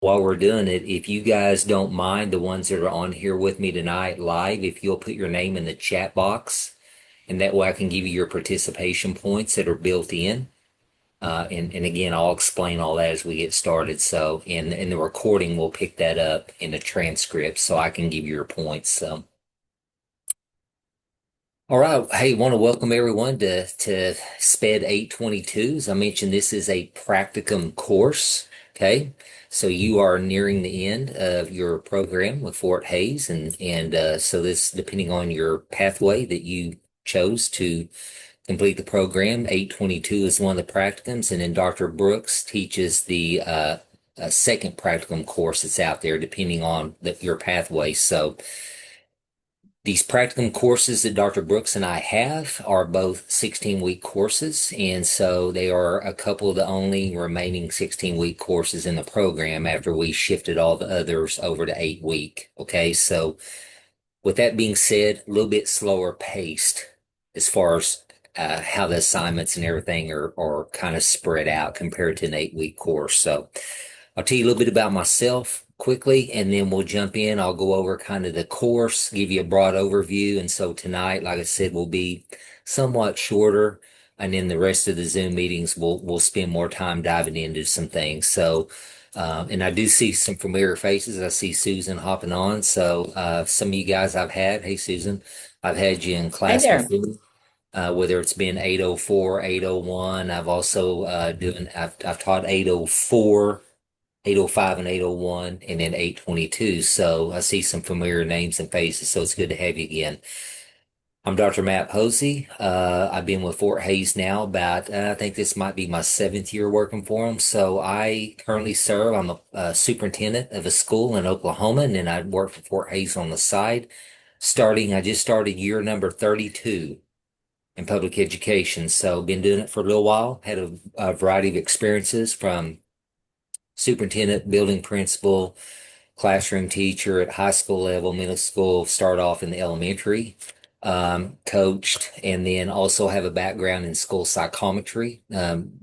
while we're doing it, if you guys don't mind, the ones that are on here with me tonight live, if you'll put your name in the chat box, and that way I can give you your participation points that are built in. And again, I'll explain all that as we get started. So, in the recording, we'll pick that up in the transcript, so I can give you your points. So, all right. Hey, want to welcome everyone to SPED 822. As I mentioned, this is a practicum course. Okay. So you are nearing the end of your program with Fort Hayes, and so this, depending on your pathway that you chose to complete the program, 822 is one of the practicums, and then Dr. Brooks teaches the second practicum course that's out there, depending on your pathway. So these practicum courses that Dr. Brooks and I have are both 16-week courses, and so they are a couple of the only remaining 16-week courses in the program after we shifted all the others over to 8-week. Okay, so with that being said, a little bit slower paced as far as how the assignments and everything are kind of spread out compared to an 8-week course. So I'll tell you a little bit about myself quickly, and then we'll jump in. I'll go over kind of the course, give you a broad overview. And so tonight, like I said, will be somewhat shorter. And then the rest of the Zoom meetings, we'll spend more time diving into some things. So, and I do see some familiar faces. I see Susan hopping on. So, some of you guys I've had, hey Susan, I've had you in Hi class there. before, whether it's been 804, 801. I've also I've taught 804, 805 and 801, and then 822. So I see some familiar names and faces, so it's good to have you again. I'm Dr. Matt Posey. I've been with Fort Hayes now about, I think this might be my seventh year working for them. So I currently serve, I'm a superintendent of a school in Oklahoma, and then I work for Fort Hayes on the side. I just started year number 32 in public education. So been doing it for a little while, had a variety of experiences from superintendent, building principal, classroom teacher at high school level, middle school, start off in the elementary, coached, and then also have a background in school psychometry,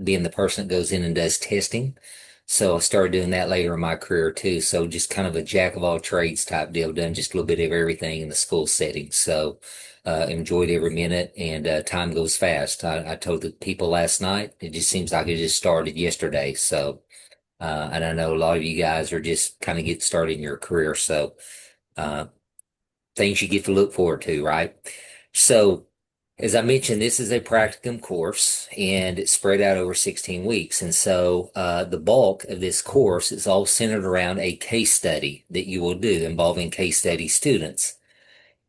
being the person that goes in and does testing. So I started doing that later in my career too. So just kind of a jack of all trades type deal, done just a little bit of everything in the school setting. So enjoyed every minute, and time goes fast. I told the people last night, it just seems like it just started yesterday. So and I know a lot of you guys are just kind of getting started in your career. So, uh, things you get to look forward to, right? So, as I mentioned, this is a practicum course and it's spread out over 16 weeks. And so, the bulk of this course is all centered around a case study that you will do involving case study students.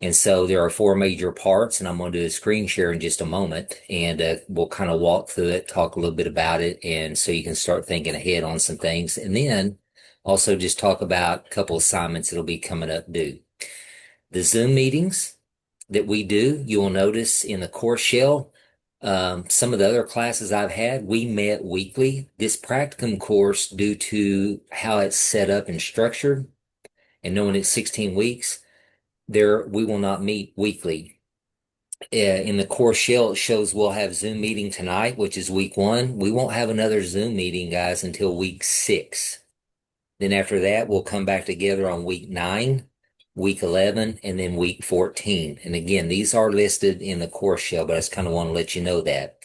And so there are four major parts, and I'm going to do a screen share in just a moment, and we'll kind of walk through it, talk a little bit about it, and so you can start thinking ahead on some things, and then also just talk about a couple assignments that'll be coming up due. The Zoom meetings that we do, you will notice in the course shell, some of the other classes I've had, we met weekly. This practicum course, due to how it's set up and structured, and knowing it's 16 weeks, there we will not meet weekly. In the course shell, it shows we'll have Zoom meeting tonight, which is week one. We won't have another Zoom meeting, guys, until week 6. Then after that, we'll come back together on week 9, week 11, and then week 14. And again, these are listed in the course shell, but I just kind of want to let you know that.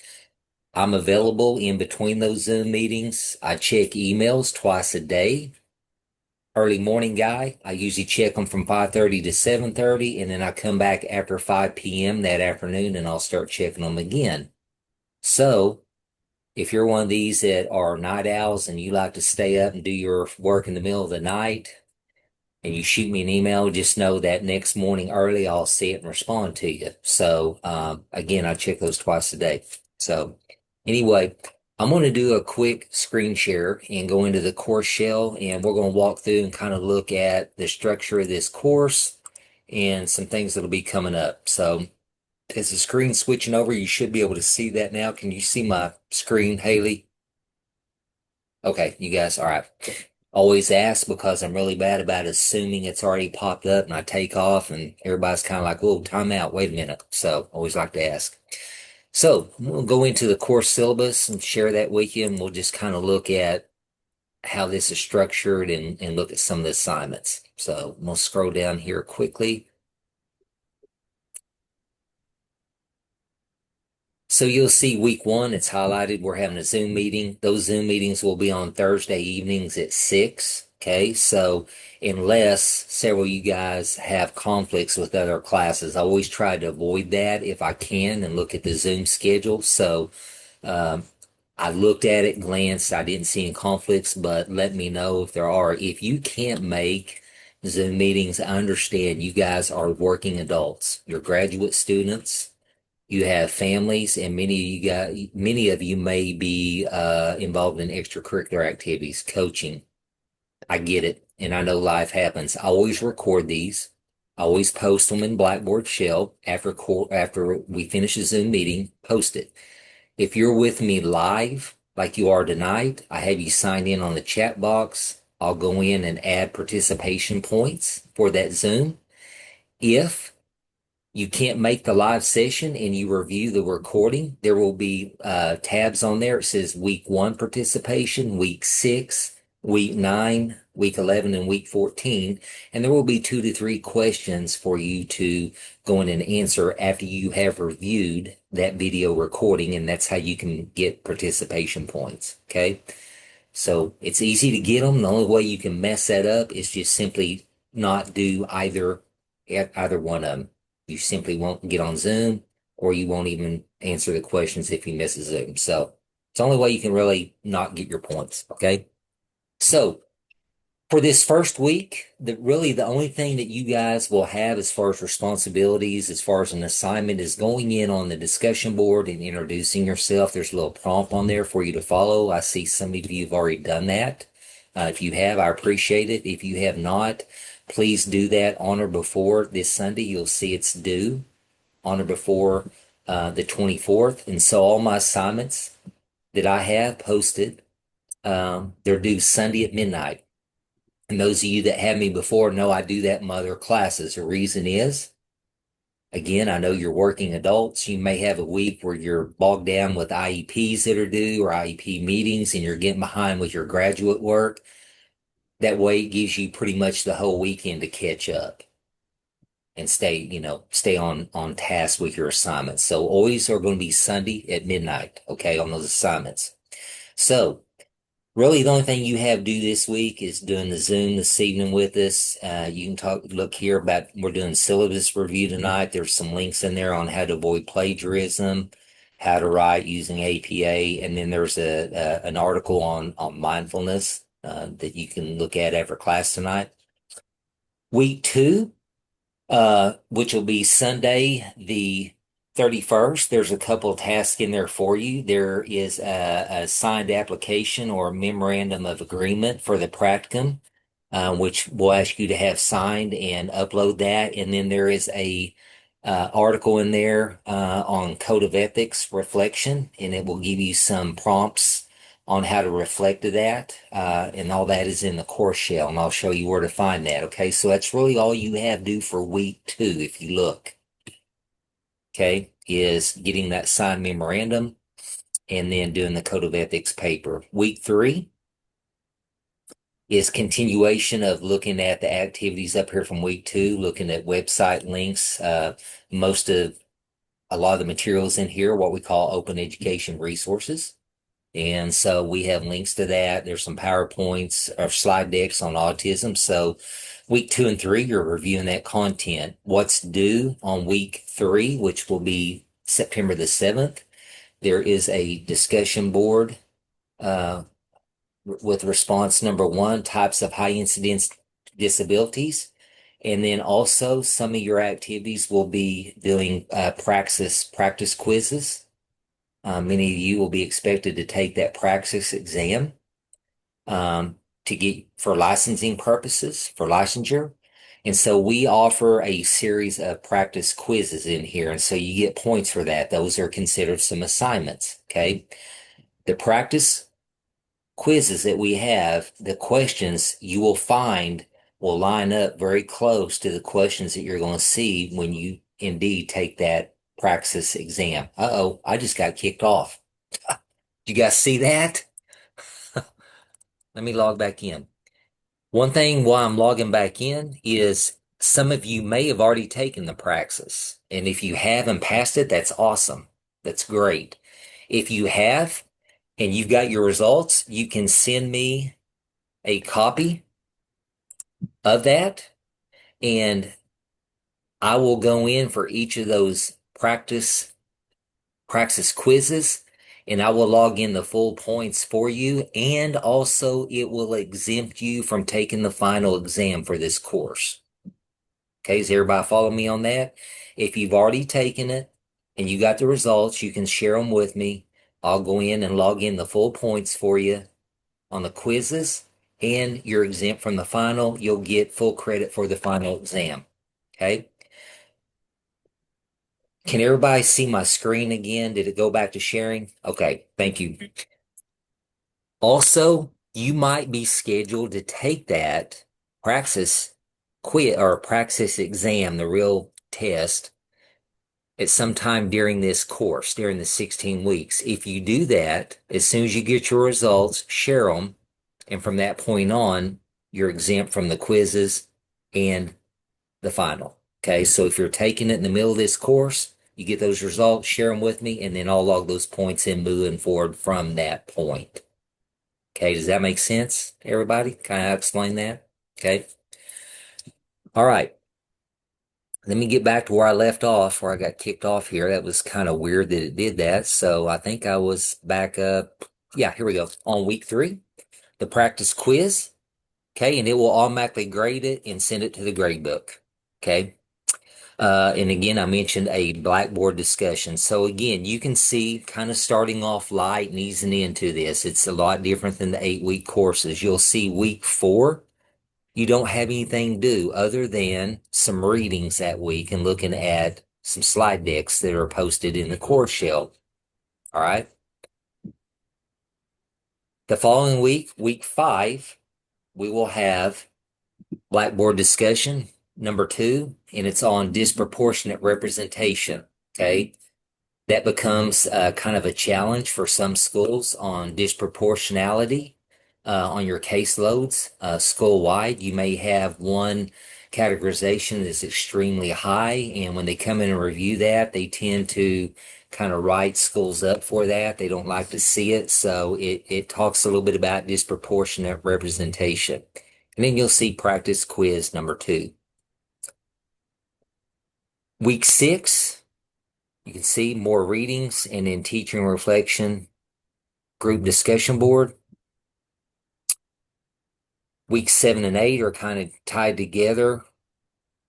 I'm available in between those Zoom meetings. I check emails twice a day. Early morning guy. I usually check them from 5:30 to 7:30, and then I come back after 5 p.m. that afternoon and I'll start checking them again. So if you're one of these that are night owls and you like to stay up and do your work in the middle of the night and you shoot me an email, just know that next morning early I'll see it and respond to you. So again, I check those twice a day. So anyway, I'm going to do a quick screen share and go into the course shell, and we're going to walk through and kind of look at the structure of this course and some things that'll be coming up. So as the screen's switching over, you should be able to see that now. Can you see my screen, Haley? Okay, you guys, all right. Always ask because I'm really bad about assuming it's already popped up and I take off and everybody's kind of like, oh, time out, wait a minute. So always like to ask. So we'll go into the course syllabus and share that with you, and we'll just kind of look at how this is structured and look at some of the assignments. So I'm gonna scroll down here quickly. So you'll see week one, it's highlighted. We're having a Zoom meeting. Those Zoom meetings will be on Thursday evenings at 6. Okay. So unless several of you guys have conflicts with other classes, I always try to avoid that if I can and look at the Zoom schedule. So um, I looked at it, glanced, I didn't see any conflicts, but let me know if there are. If you can't make Zoom meetings, I understand you guys are working adults. You're graduate students. You have families, and many of you may be involved in extracurricular activities, coaching. I get it, and I know life happens. I always record these. I always post them in Blackboard Shell after we finish a Zoom meeting. Post it. If you're with me live, like you are tonight, I have you sign in on the chat box. I'll go in and add participation points for that Zoom. If you can't make the live session and you review the recording, there will be tabs on there. It says week one participation, week six, week nine, week 11, and week 14. And there will be 2 to 3 questions for you to go in and answer after you have reviewed that video recording. And that's how you can get participation points. Okay. So it's easy to get them. The only way you can mess that up is just simply not do either one of them. You simply won't get on Zoom, or you won't even answer the questions if you miss a Zoom. So it's the only way you can really not get your points. Okay. So for this first week, the only thing that you guys will have as far as responsibilities, as far as an assignment, is going in on the discussion board and introducing yourself. There's a little prompt on there for you to follow. I see some of you have already done that. If you have, I appreciate it. If you have not, please do that on or before this Sunday. You'll see it's due on or before the 24th. And so all my assignments that I have posted, they're due Sunday at midnight. And those of you that have me before know I do that in my other classes. The reason is, again, I know you're working adults. You may have a week where you're bogged down with IEPs that are due or IEP meetings and you're getting behind with your graduate work. That way it gives you pretty much the whole weekend to catch up and stay on task with your assignments. So always are going to be Sunday at midnight, okay, on those assignments. So really, the only thing you have due this week is doing the Zoom this evening with us. You can look here about, we're doing syllabus review tonight. There's some links in there on how to avoid plagiarism, how to write using APA, and then there's an article on mindfulness that you can look at after class tonight. Week two, which will be Sunday, the 31st. There's a couple of tasks in there for you. There is a signed application or a memorandum of agreement for the practicum, which we'll ask you to have signed and upload that. And then there is a article in there on code of ethics reflection, and it will give you some prompts on how to reflect to that. And all that is in the course shell, and I'll show you where to find that. Okay, so that's really all you have due for week two, if you look. Okay, is getting that signed memorandum and then doing the code of ethics paper. Week three is continuation of looking at the activities up here from week two, looking at website links. Most of a lot of the materials in here, what we call open education resources. And so we have links to that. There's some PowerPoints or slide decks on autism. So week two and three, you're reviewing that content. What's due on week three, which will be September the 7th, there is a discussion board uh, with response number one, types of high incidence disabilities. And then also some of your activities will be doing practice quizzes. Many of you will be expected to take that praxis exam to get for licensing purposes, for licensure. And so we offer a series of practice quizzes in here. And so you get points for that. Those are considered some assignments. Okay. The practice quizzes that we have, the questions you will find will line up very close to the questions that you're going to see when you indeed take that praxis exam. Uh-oh, I just got kicked off. You guys see that? Let me log back in. One thing while I'm logging back in is some of you may have already taken the praxis. And if you have and passed it, that's awesome. That's great. If you have and you've got your results, you can send me a copy of that and I will go in for each of those praxis quizzes and I will log in the full points for you. And also it will exempt you from taking the final exam for this course. Okay, does everybody follow me on that? If you've already taken it and you got the results, you can share them with me. I'll go in and log in the full points for you on the quizzes, and you're exempt from the final. You'll get full credit for the final exam. Okay. Can everybody see my screen again? Did it go back to sharing? Okay, thank you. Also, you might be scheduled to take that praxis quiz or praxis exam, the real test, at some time during this course, during the 16 weeks. If you do that, as soon as you get your results, share them. And from that point on, you're exempt from the quizzes and the final. Okay. So if you're taking it in the middle of this course, you get those results, share them with me, and then I'll log those points in moving forward from that point. Okay. Does that make sense, everybody? Can I explain that? Okay. All right. Let me get back to where I left off, where I got kicked off here. That was kind of weird that it did that. So I think I was back up. Yeah, here we go. On week 3, the practice quiz. Okay. And it will automatically grade it and send it to the grade book. Okay. And again, I mentioned a Blackboard discussion. So again, you can see kind of starting off light and easing into this. It's a lot different than the 8-week courses. You'll see week 4, you don't have anything to do other than some readings that week and looking at some slide decks that are posted in the course shell. All right. The following week, week 5, we will have Blackboard discussion number 2, and it's on disproportionate representation. Okay. That becomes kind of a challenge for some schools on disproportionality on your caseloads. School-wide, you may have one categorization that's extremely high, and when they come in and review that, they tend to kind of write schools up for that. They don't like to see it, so it talks a little bit about disproportionate representation. And then you'll see practice quiz number 2. Week 6, you can see more readings and then teaching reflection, group discussion board. Weeks 7 and 8 are kind of tied together.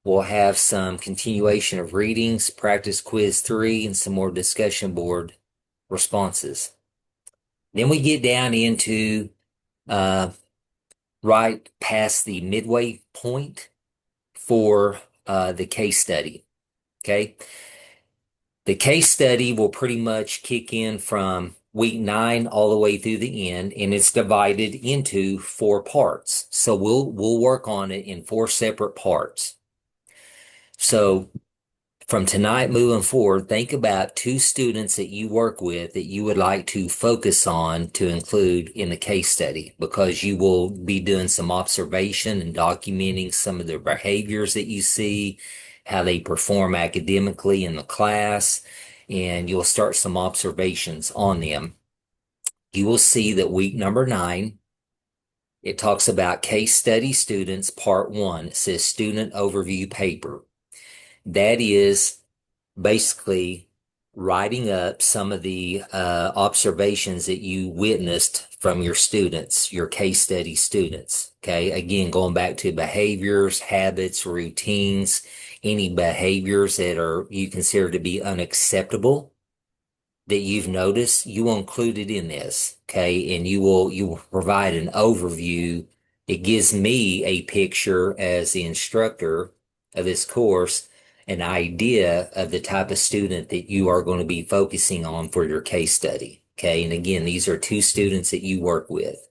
We'll have some continuation of readings, practice quiz 3, and some more discussion board responses. Then we get down into right past the midway point for the case study. Okay. The case study will pretty much kick in from week 9 all the way through the end, and it's divided into 4 parts. So we'll work on it in 4 separate parts. So from tonight moving forward, think about 2 students that you work with that you would like to focus on to include in the case study, because you will be doing some observation and documenting some of their behaviors that you see, how they perform academically in the class, and you'll start some observations on them. You will see that week number 9, it talks about case study students, part 1. It says student overview paper. That is basically writing up some of the observations that you witnessed from your students, your case study students. Okay. Again, going back to behaviors, habits, routines, any behaviors that are you consider to be unacceptable that you've noticed, you will include it in this. Okay. And you will provide an overview. It gives me a picture as the instructor of this course, an idea of the type of student that you are going to be focusing on for your case study. Okay. And again, these are 2 students that you work with.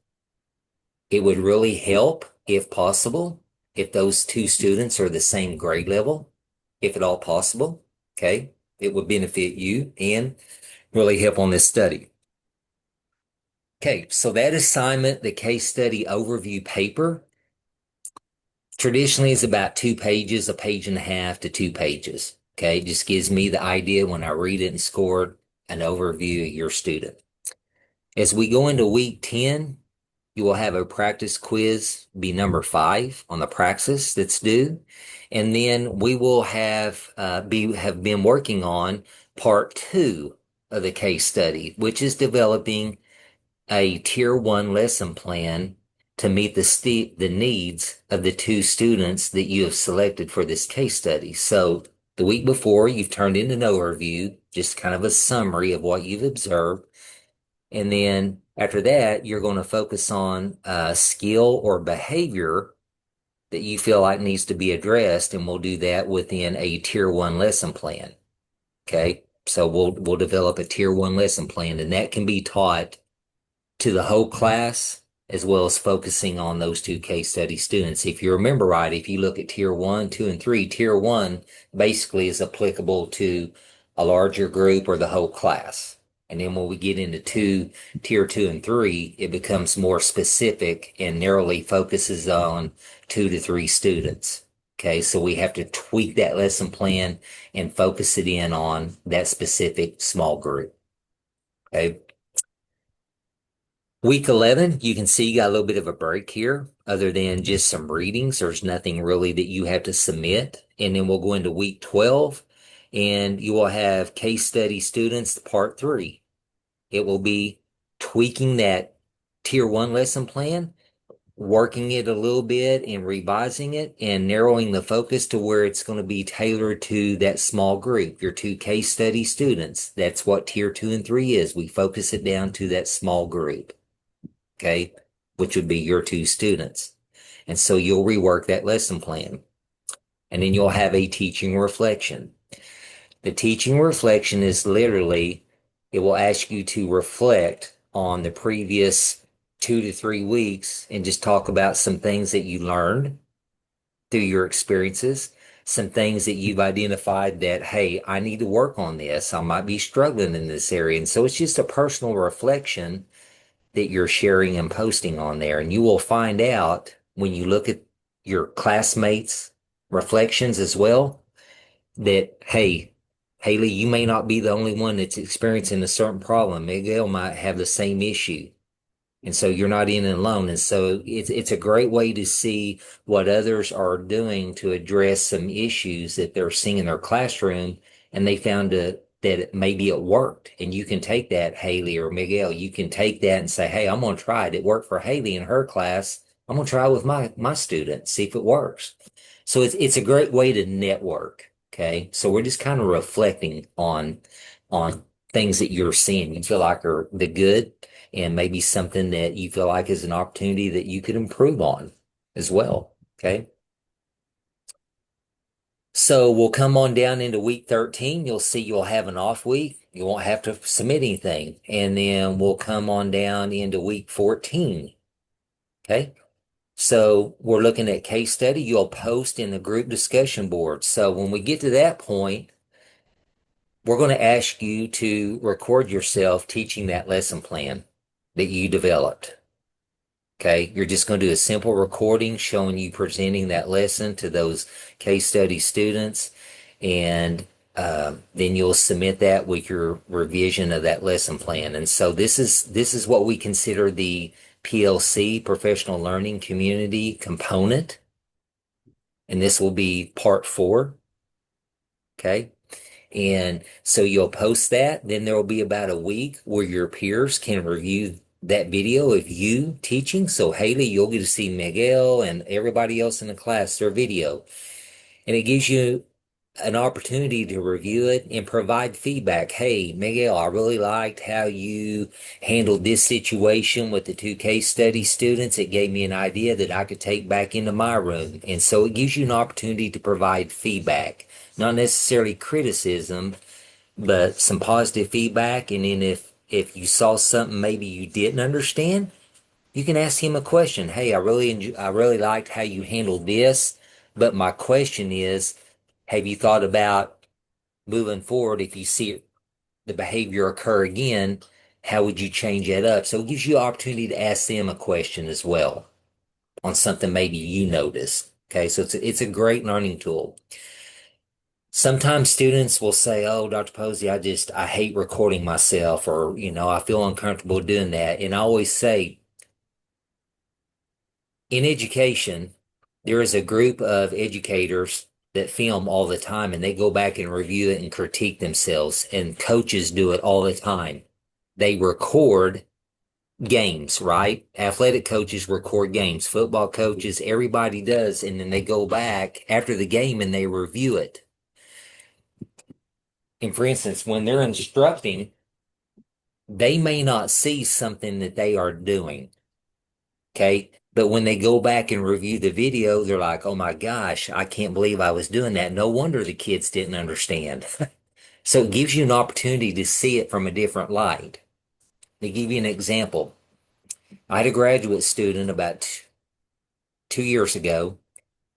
It would really help, if possible, if those 2 students are the same grade level, if at all possible. Okay. It would benefit you and really help on this study. Okay, so that assignment, the case study overview paper, traditionally is about 2 pages, a page and a half to 2 pages. Okay, it just gives me the idea when I read it and score an overview of your student. As we go into week 10, you will have a practice quiz, be number 5 on the praxis that's due. And then we will have been working on part 2 of the case study, which is developing a tier 1 lesson plan to meet the needs of the 2 students that you have selected for this case study. So the week before, you've turned in an overview, just kind of a summary of what you've observed. And then after that, you're going to focus on a skill or behavior that you feel like needs to be addressed, and we'll do that within a tier 1 lesson plan. Okay. So we'll develop a tier 1 lesson plan, and that can be taught to the whole class, as well as focusing on those 2 case study students. If you remember right, if you look at tier 1, 2, and 3, tier 1 basically is applicable to a larger group or the whole class. And then when we get into tier 2 and 3, it becomes more specific and narrowly focuses on 2 to 3 students. Okay, so we have to tweak that lesson plan and focus it in on that specific small group. Okay. Week 11, you can see you got a little bit of a break here, other than just some readings. There's nothing really that you have to submit. And then we'll go into week 12, and you will have case study students, part 3. It will be tweaking that tier 1 lesson plan, working it a little bit and revising it and narrowing the focus to where it's going to be tailored to that small group, your 2 case study students. That's what tier 2 and 3 is. We focus it down to that small group. Okay, which would be your 2 students. And so you'll rework that lesson plan. And then you'll have a teaching reflection. The teaching reflection is literally, it will ask you to reflect on the previous 2 to 3 weeks and just talk about some things that you learned through your experiences, some things that you've identified that, hey, I need to work on this. I might be struggling in this area. And so it's just a personal reflection that you're sharing and posting on there. And you will find out when you look at your classmates' reflections as well that, hey, Haley, you may not be the only one that's experiencing a certain problem. Miguel might have the same issue. And so you're not in it alone. And so it's a great way to see what others are doing to address some issues that they're seeing in their classroom. And they found that maybe it worked. And you can take that, Haley or Miguel, you can take that and say, hey, I'm going to try it. It worked for Haley in her class. I'm going to try it with my students, see if it works. So it's a great way to network. Okay. So we're just kind of reflecting on things that you're seeing you feel like are the good, and maybe something that you feel like is an opportunity that you could improve on as well. Okay. So we'll come on down into week 13. You'll see you'll have an off week. You won't have to submit anything. And then we'll come on down into week 14. Okay. So we're looking at case study. You'll post in the group discussion board. So when we get to that point, we're going to ask you to record yourself teaching that lesson plan that you developed. Okay, you're just going to do a simple recording showing you presenting that lesson to those case study students, and then you'll submit that with your revision of that lesson plan. And so this is what we consider the PLC, Professional Learning Community component, and this will be part 4. Okay. And so you'll post that. Then there will be about a week where your peers can review that video of you teaching. So Haley, you'll get to see Miguel and everybody else in the class, their video. And it gives you an opportunity to review it and provide feedback. Hey, Miguel, I really liked how you handled this situation with the 2 case study students. It gave me an idea that I could take back into my room. And so it gives you an opportunity to provide feedback, not necessarily criticism, but some positive feedback. And then if you saw something maybe you didn't understand, you can ask him a question. Hey, I really liked how you handled this, but my question is, have you thought about moving forward if you see the behavior occur again? How would you change that up? So it gives you opportunity to ask them a question as well on something maybe you noticed. Okay, so it's a great learning tool. Sometimes students will say, "Oh, Dr. Posey, I hate recording myself," or, I feel uncomfortable doing that. And I always say, in education, there is a group of educators that film all the time and they go back and review it and critique themselves. And coaches do it all the time. They record games, right? Athletic coaches record games, football coaches, everybody does. And then they go back after the game and they review it. And for instance, when they're instructing, they may not see something that they are doing. Okay. But when they go back and review the video, they're like, oh my gosh, I can't believe I was doing that. No wonder the kids didn't understand. So it gives you an opportunity to see it from a different light. To give you an example, I had a graduate student about 2 years ago,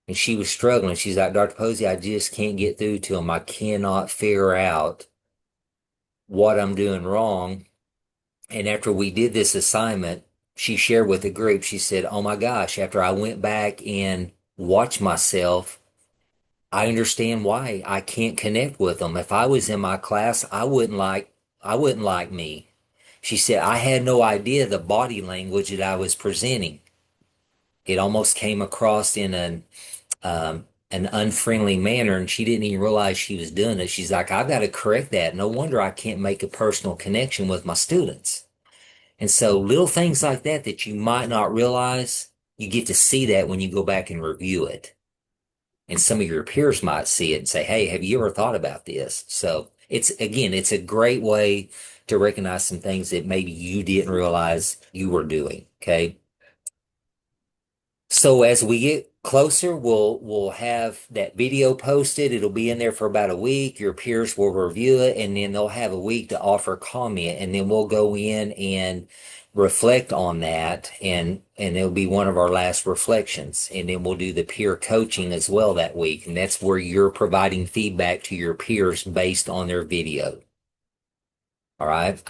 and she was struggling. She's like, Dr. Posey, I just can't get through to him. I cannot figure out what I'm doing wrong. And after we did this assignment, she shared with the group, she said, oh my gosh, after I went back and watched myself, I understand why I can't connect with them. If I was in my class, I wouldn't like me. She said, I had no idea the body language that I was presenting. It almost came across in an unfriendly manner, and she didn't even realize she was doing it. She's like, I've got to correct that. No wonder I can't make a personal connection with my students. And so little things like that that you might not realize, you get to see that when you go back and review it. And some of your peers might see it and say, hey, have you ever thought about this? So it's a great way to recognize some things that maybe you didn't realize you were doing. Okay. So as we get closer, we'll have that video posted. It'll be in there for about a week. Your peers will review it, and then they'll have a week to offer comment, and then we'll go in and reflect on that, and it'll be one of our last reflections. And then we'll do the peer coaching as well that week, and that's where you're providing feedback to your peers based on their video. All right.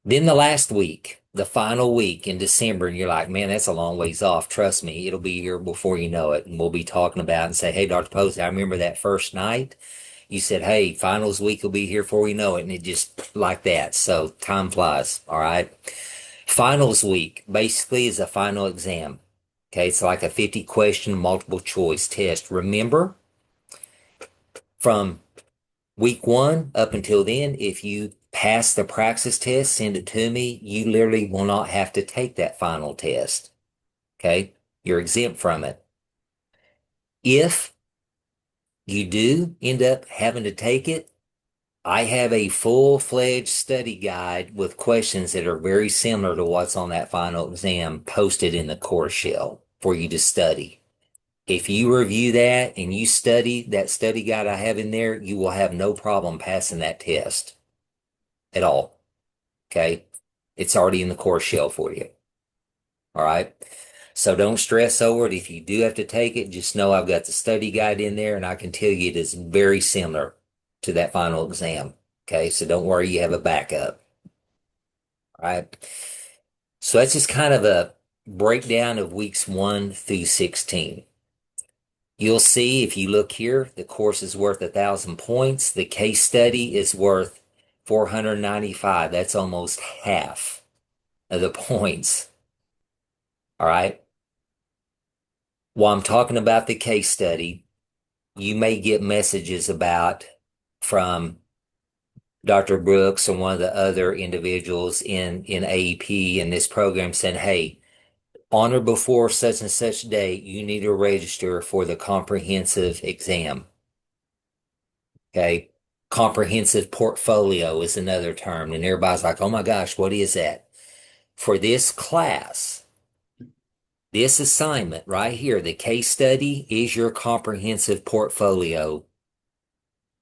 Then the last week, the final week in December, and you're like, man, that's a long ways off. Trust me, it'll be here before you know it. And we'll be talking about and say, hey, Dr. Posey, I remember that first night. You said, hey, finals week will be here before we know it. And it just like that. So time flies. All right. Finals week basically is a final exam. Okay. It's like a 50 question multiple choice test. Remember, from week one up until then, if you pass the praxis test, send it to me. You literally will not have to take that final test. Okay. You're exempt from it. If you do end up having to take it, I have a full-fledged study guide with questions that are very similar to what's on that final exam posted in the course shell for you to study. If you review that and you study that study guide I have in there, you will have no problem passing that test at all. Okay. It's already in the course shell for you. All right. So don't stress over it. If you do have to take it, just know I've got the study guide in there and I can tell you it is very similar to that final exam. Okay. So don't worry, you have a backup. All right. So that's just kind of a breakdown of weeks 1 through 16. You'll see if you look here, the course is worth 1,000 points. The case study is worth 495. That's almost half of the points. All right. While I'm talking about the case study, you may get messages from Dr. Brooks or one of the other individuals in AEP in this program saying, hey, on or before such and such date, you need to register for the comprehensive exam. Okay. Comprehensive portfolio is another term. And everybody's like, oh my gosh, what is that? For this class, this assignment right here, the case study is your comprehensive portfolio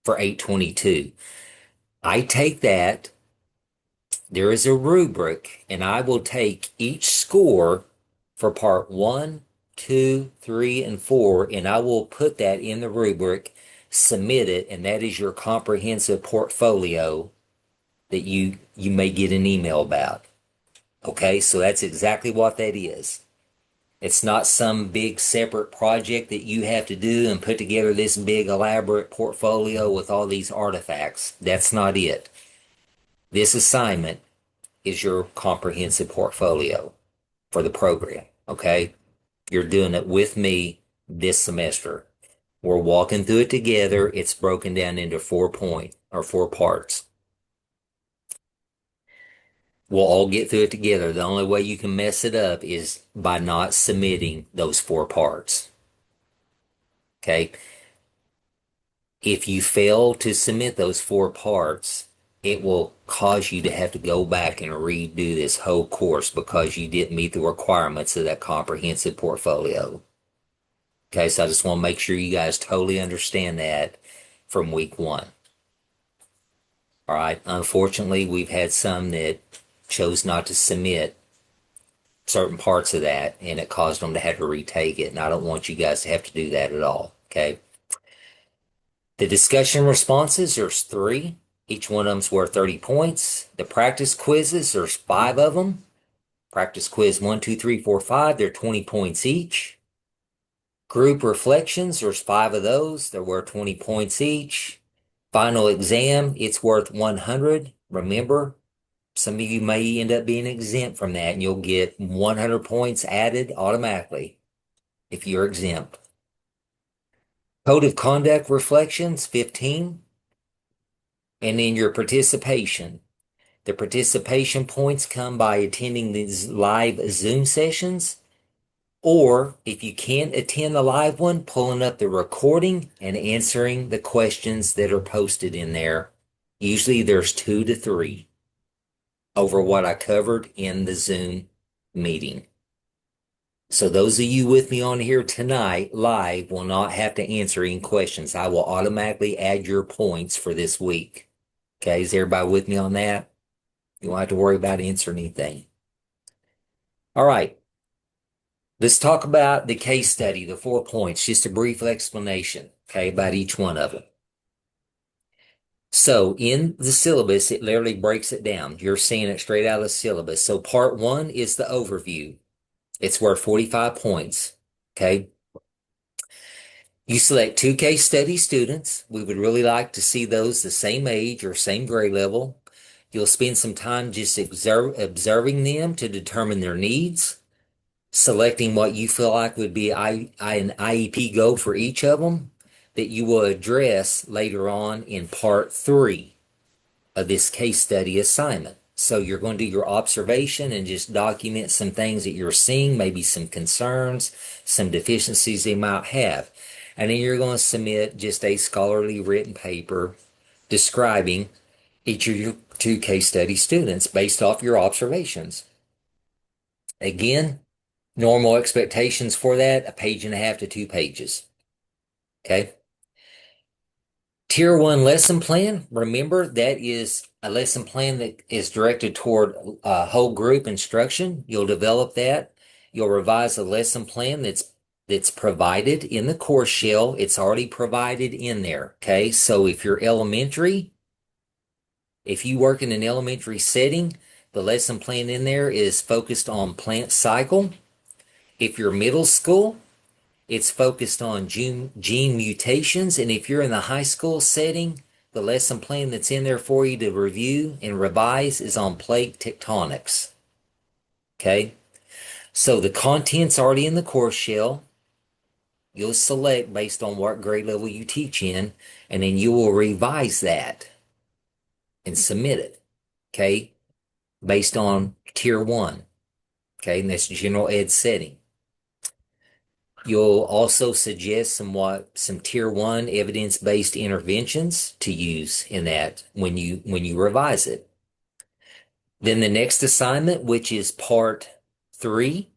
for 822. I take that, there is a rubric, and I will take each score for part 1, 2, 3, and 4, and I will put that in the rubric, submit it, and that is your comprehensive portfolio that you may get an email about. Okay, so that's exactly what that is. It's not some big separate project that you have to do and put together this big elaborate portfolio with all these artifacts. That's not it. This assignment is your comprehensive portfolio for the program. Okay, you're doing it with me this semester. We're walking through it together. It's broken down into 4 parts. We'll all get through it together. The only way you can mess it up is by not submitting those 4 parts. Okay. If you fail to submit those 4 parts, it will cause you to have to go back and redo this whole course because you didn't meet the requirements of that comprehensive portfolio. Okay, so I just want to make sure you guys totally understand that from week one. All right, unfortunately, we've had some that chose not to submit certain parts of that, and it caused them to have to retake it. And I don't want you guys to have to do that at all. Okay. The discussion responses, there's 3. Each one of them's worth 30 points. The practice quizzes, there's 5 of them. Practice quiz 1, 2, 3, 4, 5, they're 20 points each. Group reflections, there's 5 of those. They're worth 20 points each. Final exam, it's worth 100. Remember, some of you may end up being exempt from that, and you'll get 100 points added automatically if you're exempt. Code of conduct reflections, 15. And then your participation. The participation points come by attending these live Zoom sessions, or if you can't attend the live one, pulling up the recording and answering the questions that are posted in there. Usually there's 2 to 3 over what I covered in the Zoom meeting. So those of you with me on here tonight live will not have to answer any questions. I will automatically add your points for this week. Okay, is everybody with me on that? You won't have to worry about answering anything. All right. Let's talk about the case study, the 4 points, just a brief explanation, okay, about each one of them. So in the syllabus, it literally breaks it down. You're seeing it straight out of the syllabus. So part 1 is the overview. It's worth 45 points, okay? You select 2 case study students. We would really like to see those the same age or same grade level. You'll spend some time just observing them to determine their needs, selecting what you feel like would be an IEP goal for each of them that you will address later on in part 3 of this case study assignment. So you're going to do your observation and just document some things that you're seeing, maybe some concerns, some deficiencies they might have. And then you're going to submit just a scholarly written paper describing each of your 2 case study students based off your observations. Again, normal expectations for that, 1.5 to 2 pages. Okay. Tier 1 lesson plan, remember that is a lesson plan that is directed toward whole group instruction. You'll develop that. You'll revise a lesson plan that's provided in the course shell. It's already provided in there. Okay. So if you're elementary, if you work in an elementary setting, the lesson plan in there is focused on plant cycle. If you're middle school, it's focused on gene mutations. And if you're in the high school setting, the lesson plan that's in there for you to review and revise is on plate tectonics. Okay. So the content's already in the course shell. You'll select based on what grade level you teach in, and then you will revise that and submit it. Okay. Based on tier 1. Okay. And that's general ed setting. You'll also suggest some tier 1 evidence-based interventions to use in that when you revise it. Then the next assignment, which is part 3,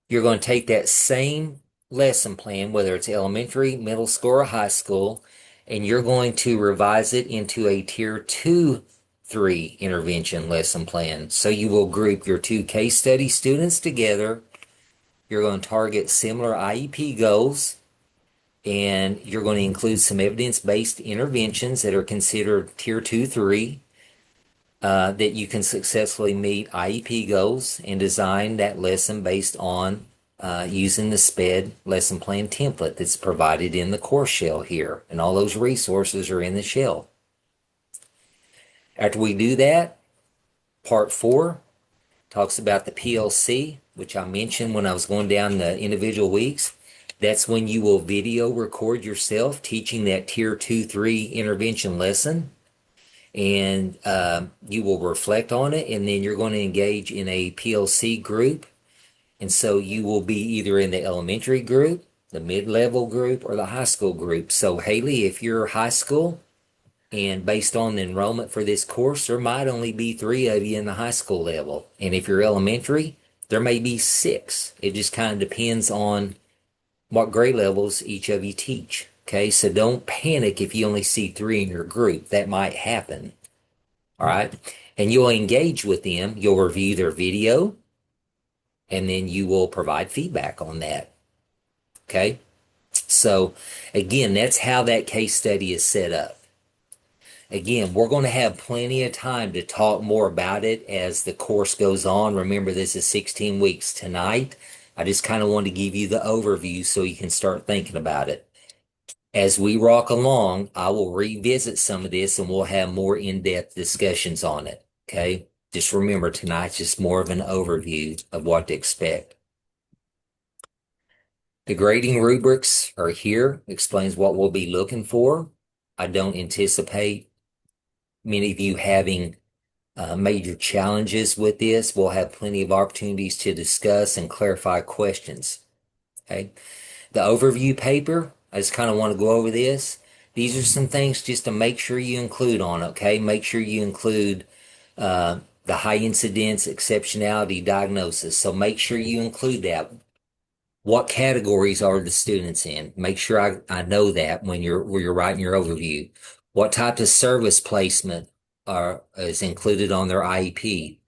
you're going to take that same lesson plan, whether it's elementary, middle school, or high school, and you're going to revise it into a tier 2, 3 intervention lesson plan. So you will group your 2 case study students together. You're going to target similar IEP goals, and you're going to include some evidence-based interventions that are considered tier 2, 3. that you can successfully meet IEP goals and design that lesson based on using the SPED lesson plan template that's provided in the course shell here. And all those resources are in the shell. After we do that, part 4 talks about the PLC, which I mentioned when I was going down the individual weeks. That's when you will video record yourself teaching that Tier 2, 3 intervention lesson. And you will reflect on it, and then you're going to engage in a PLC group. And so you will be either in the elementary group, the mid-level group, or the high school group. So Haley, if you're high school, and based on the enrollment for this course, there might only be 3 of you in the high school level. And if you're elementary, there may be 6. It just kind of depends on what grade levels each of you teach. Okay, so don't panic if you only see 3 in your group. That might happen. All right. And you'll engage with them. You'll review their video, and then you will provide feedback on that. Okay. So again, that's how that case study is set up. Again, we're going to have plenty of time to talk more about it as the course goes on. Remember, this is 16 weeks. Tonight, I just kind of want to give you the overview so you can start thinking about it. As we rock along, I will revisit some of this and we'll have more in-depth discussions on it. Okay? Just remember, tonight's just more of an overview of what to expect. The grading rubrics are here, explains what we'll be looking for. I don't anticipate many of you having major challenges with this. We'll have plenty of opportunities to discuss and clarify questions. Okay. The overview paper, I just kind of want to go over this. These are some things just to make sure you include on, okay? Make sure you include the high incidence exceptionality diagnosis. So make sure you include that. What categories are the students in? Make sure I know that when you're writing your overview. What type of service placement is included on their IEP?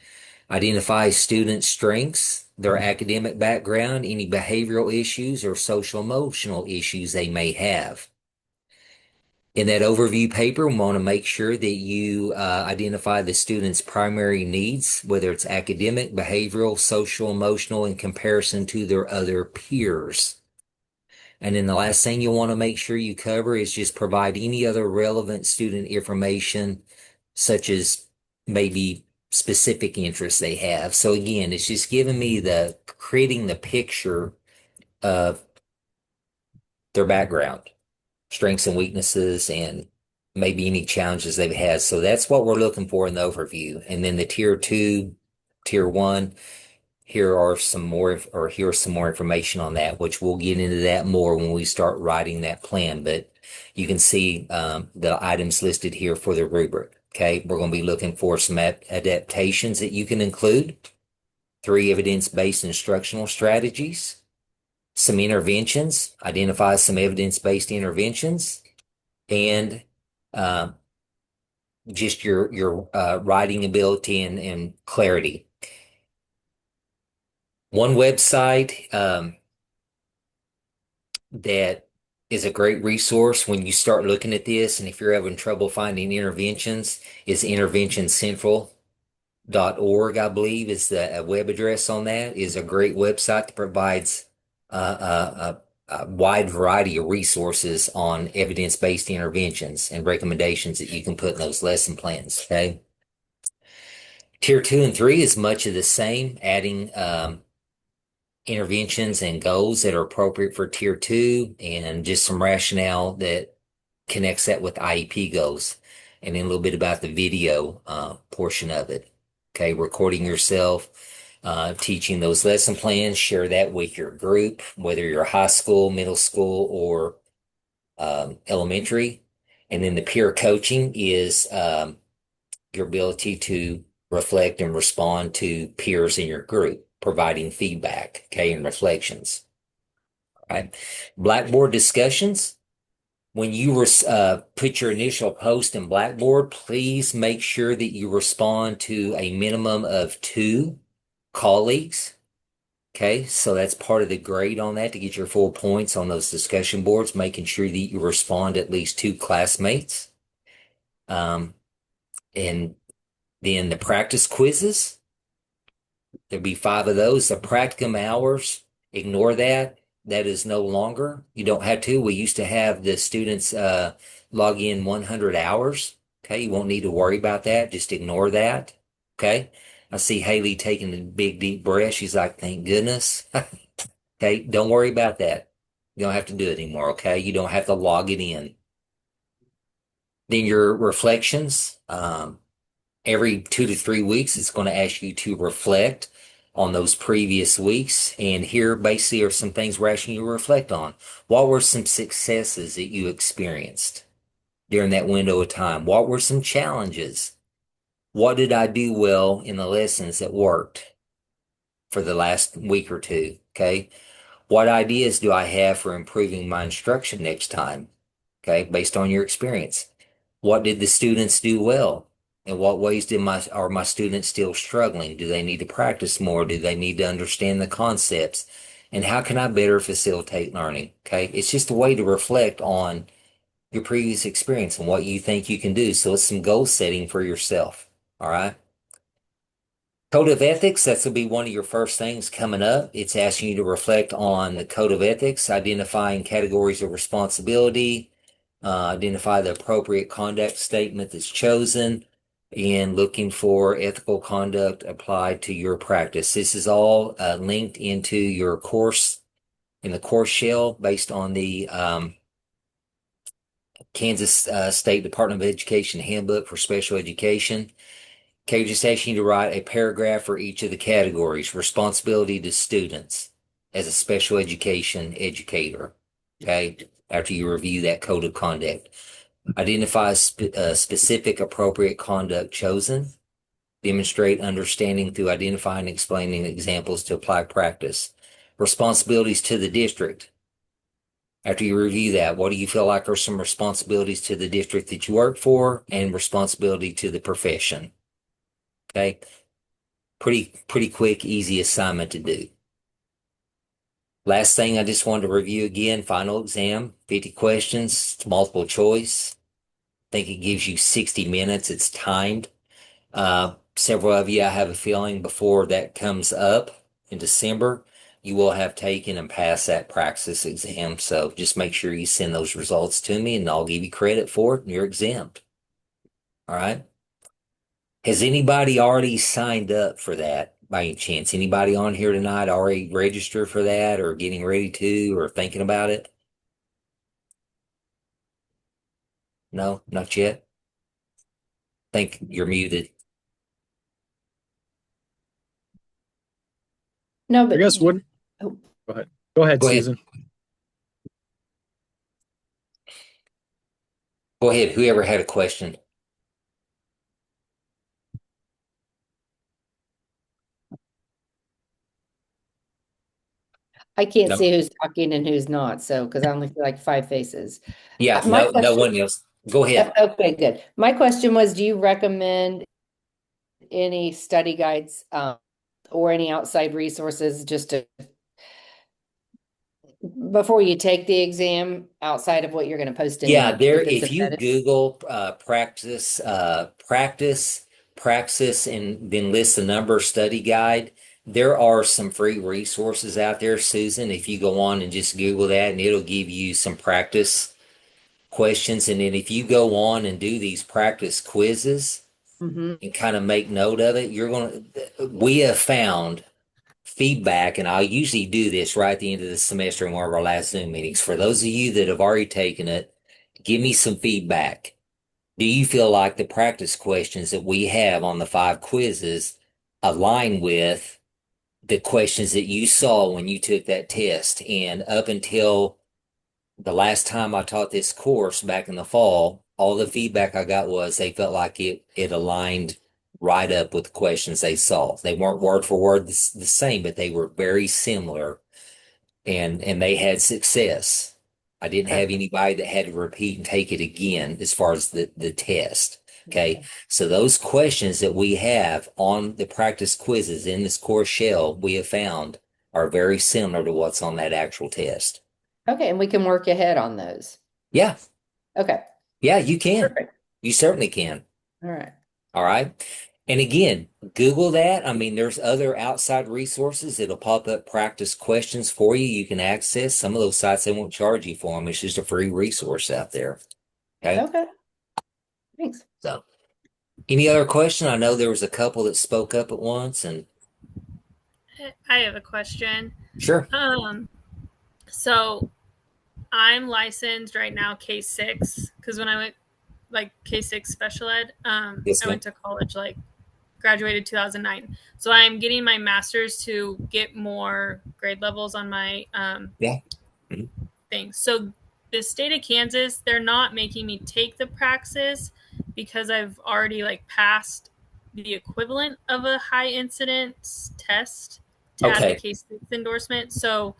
Identify student strengths, their academic background, any behavioral issues or social emotional issues they may have. In that overview paper, we want to make sure that you identify the student's primary needs, whether it's academic, behavioral, social, emotional, in comparison to their other peers. And then the last thing you'll want to make sure you cover is just provide any other relevant student information, such as maybe specific interests they have. So again, it's just giving me creating the picture of their background, strengths and weaknesses, and maybe any challenges they've had. So that's what we're looking for in the overview. And then the tier 2, tier 1, here's some more information on that, which we'll get into that more when we start writing that plan. But you can see the items listed here for the rubric. Okay, we're going to be looking for some adaptations that you can include, 3 evidence-based instructional strategies, some interventions, identify some evidence-based interventions, and just your writing ability and clarity. One website that is a great resource when you start looking at this, and if you're having trouble finding interventions, is interventioncentral.org, I believe, is the web address on that. Is a great website that provides a wide variety of resources on evidence-based interventions and recommendations that you can put in those lesson plans. Okay. Tier 2 and 3 is much of the same, adding interventions and goals that are appropriate for tier 2 and just some rationale that connects that with IEP goals, and then a little bit about the video portion of it. Okay, recording yourself, teaching those lesson plans, share that with your group, whether you're high school, middle school, or elementary. And then the peer coaching is your ability to reflect and respond to peers in your group, providing feedback, okay, and reflections. All right. Blackboard discussions. When you put your initial post in Blackboard, please make sure that you respond to a minimum of 2 colleagues. Okay, so that's part of the grade on that to get your full points on those discussion boards, making sure that you respond to at least 2 classmates. And Then the practice quizzes, there'll be five of those. The practicum hours, ignore that. That is no longer. You don't have to. We used to have the students log in 100 hours. Okay, you won't need to worry about that. Just ignore that. Okay. I see Haley taking a big deep breath. She's like, thank goodness. Okay, don't worry about that. You don't have to do it anymore. Okay, you don't have to log it in. Then your reflections. Every 2 to 3 weeks, it's going to ask you to reflect on those previous weeks. And here basically are some things we're asking you to reflect on. What were some successes that you experienced during that window of time? What were some challenges? What did I do well in the lessons that worked for the last week or two? Okay. What ideas do I have for improving my instruction next time? Okay. Based on your experience. What did the students do well? In what ways are my students still struggling? Do they need to practice more? Do they need to understand the concepts? And how can I better facilitate learning? Okay. It's just a way to reflect on your previous experience and what you think you can do. So it's some goal setting for yourself. All right. Code of ethics, that's will be one of your first things coming up. It's asking you to reflect on the code of ethics, identifying categories of responsibility, identify the appropriate conduct statement that's chosen, and looking for ethical conduct applied to your practice. This is all linked into your course in the course shell based on the Kansas State Department of Education Handbook for Special Education. Okay, just asking you to write a paragraph for each of the categories. Responsibility to students as a special education educator. Okay, after you review that code of conduct. Identify specific appropriate conduct chosen. Demonstrate understanding through identifying and explaining examples to apply practice. Responsibilities to the district. After you review that, what do you feel like are some responsibilities to the district that you work for and responsibility to the profession? Okay. Pretty quick, easy assignment to do. Last thing I just wanted to review again, final exam, 50 questions, it's multiple choice. I think it gives you 60 minutes. It's timed. Several of you, I have a feeling before that comes up in December, you will have taken and passed that praxis exam. So just make sure you send those results to me and I'll give you credit for it and you're exempt. All right. Has anybody already signed up for that by any chance? Anybody on here tonight already registered for that or getting ready to or thinking about it? No, not yet. Think you're muted. No, I but guess what? oh, Go ahead. Go ahead, Go ahead. Susan. Go ahead. Whoever had a question. I can't No. see who's talking and who's not. So, because I only see like five faces. Yeah, My no question, one else. Go ahead. okay, good. My question was, do you recommend any study guides or any outside resources just to before you take the exam outside of what you're going to post in Yeah, there, if it's if you embedded? Google praxis, and then list the number study guide, there are some free resources out there, Susan. If you go on and just Google that, and it'll give you some practice questions. And then if you go on and do these practice quizzes Mm-hmm. and kind of make note of it, we have found feedback, and I'll usually do this right at the end of the semester in one of our last Zoom meetings. For those of you that have already taken it, give me some feedback. Do you feel like the practice questions that we have on the five quizzes align with the questions that you saw when you took that test? And up until the last time I taught this course back in the fall, all the feedback I got was they felt like it aligned right up with the questions they saw. They weren't word for word the same, but they were very similar and they had success. I didn't Okay. have anybody that had to repeat and take it again as far as the test. Okay. Okay. So those questions that we have on the practice quizzes in this course shell we have found are very similar to what's on that actual test. Okay, and we can work ahead on those. Yeah. Okay. Yeah, you can. Perfect. You certainly can. All right. All right. And again, Google that. I mean, there's other outside resources. It'll pop up practice questions for you. You can access some of those sites. They won't charge you for them. It's just a free resource out there. Okay. Okay, thanks. So, any other question? I know there was a couple that spoke up at once, and I have a question. sure. Um, so I'm licensed right now K6 because when I went like K6 special ed, Yes, I ma'am. went to college like graduated 2009. So I'm getting my master's to get more grade levels on my Yeah. Mhm. thing. So the state of Kansas, they're not making me take the praxis because I've already like passed the equivalent of a high incidence test to add the Okay. K6 endorsement. So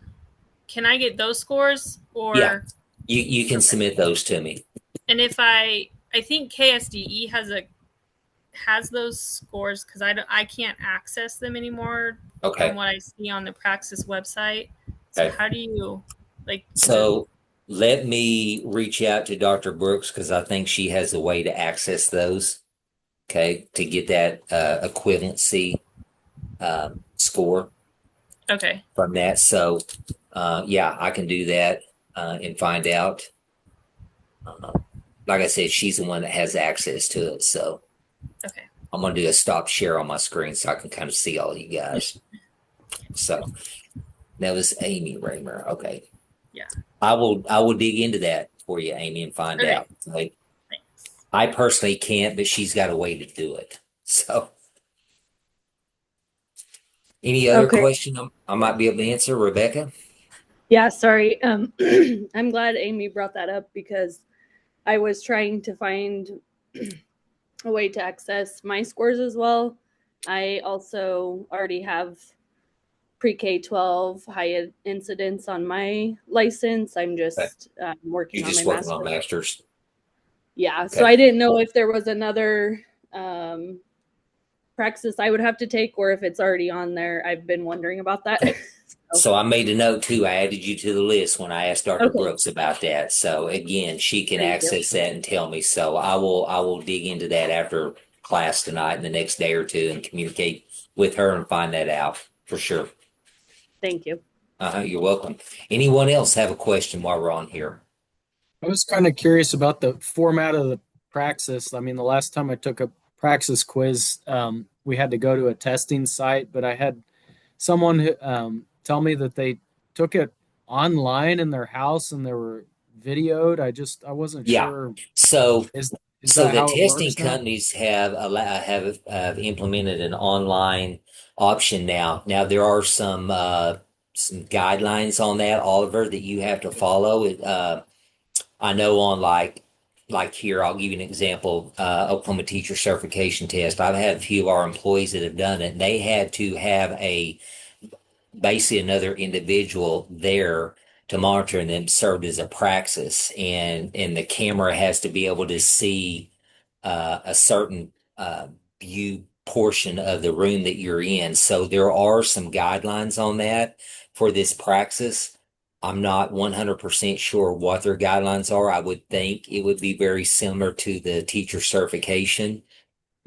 can I get those scores Yeah. or You can okay? submit those to me. And if I think KSDE has those scores because I can't access them anymore from Okay. what I see on the Praxis website. So Okay. how do you like? Is it So let me reach out to Dr. Brooks because I think she has a way to access those. Okay, to get that equivalency score okay? from that. So, yeah, I can do that and find out. Uh, like I said, she's the one that has access to it. So Okay. I'm going to do a stop share on my screen so I can kind of see all you guys. So that was Amy Raymer. Okay. Yeah. I will dig into that for you, Amy, and find Okay. out. Like, Thanks. I personally can't, but she's got a way to do it. So any other Okay. question I might be able to answer, Rebecca? Yeah, sorry. I'm glad Amy brought that up because I was trying to find a way to access my scores as well. I also already have pre-K 12 high incidence on my license. I'm Okay. just You're working on my just working on master. masters. Yeah, so Okay. I didn't know if there was another praxis I would have to take or if it's already on there. I've been wondering about that. Okay. So, So I made a note too. I added you to the list when I asked Dr. okay, Brooks about that. So again, she can thank you. access that and tell me. So I will dig into that after class tonight and the next day or two and communicate with her and find that out for sure. Thank you. You're welcome. Anyone else have a question while we're on here? I was kind of curious about the format of the praxis. I mean, the last time I took a praxis quiz, we had to go to a testing site, but I had someone tell me that they took it online in their house and they were videoed. I wasn't Yeah. sure. So Is is so that the how it testing works now? companies have implemented an online option now. Now there are some guidelines on that, Oliver, that you have to follow. I know on like here, I'll give you an example. Oklahoma teacher certification test. I've had a few of our employees that have done it. And they had to have a basically another individual there to monitor and then served as a praxis, and the camera has to be able to see a certain view portion of the room that you're in. So there are some guidelines on that for this praxis. I'm not 100% sure what their guidelines are. I would think it would be very similar to the teacher certification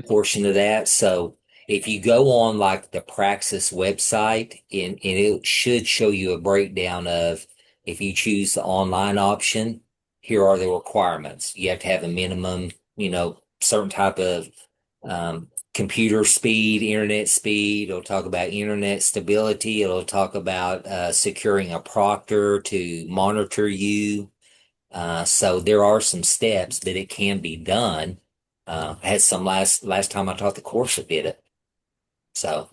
portion of that. So if you go on like the Praxis website and it should show you a breakdown of if you choose the online option, here are the requirements. You have to have a minimum, certain type of computer speed, internet speed. It'll talk about internet stability. It'll talk about securing a proctor to monitor you. So there are some steps that it can be done. I had some last time I taught the course that did it. So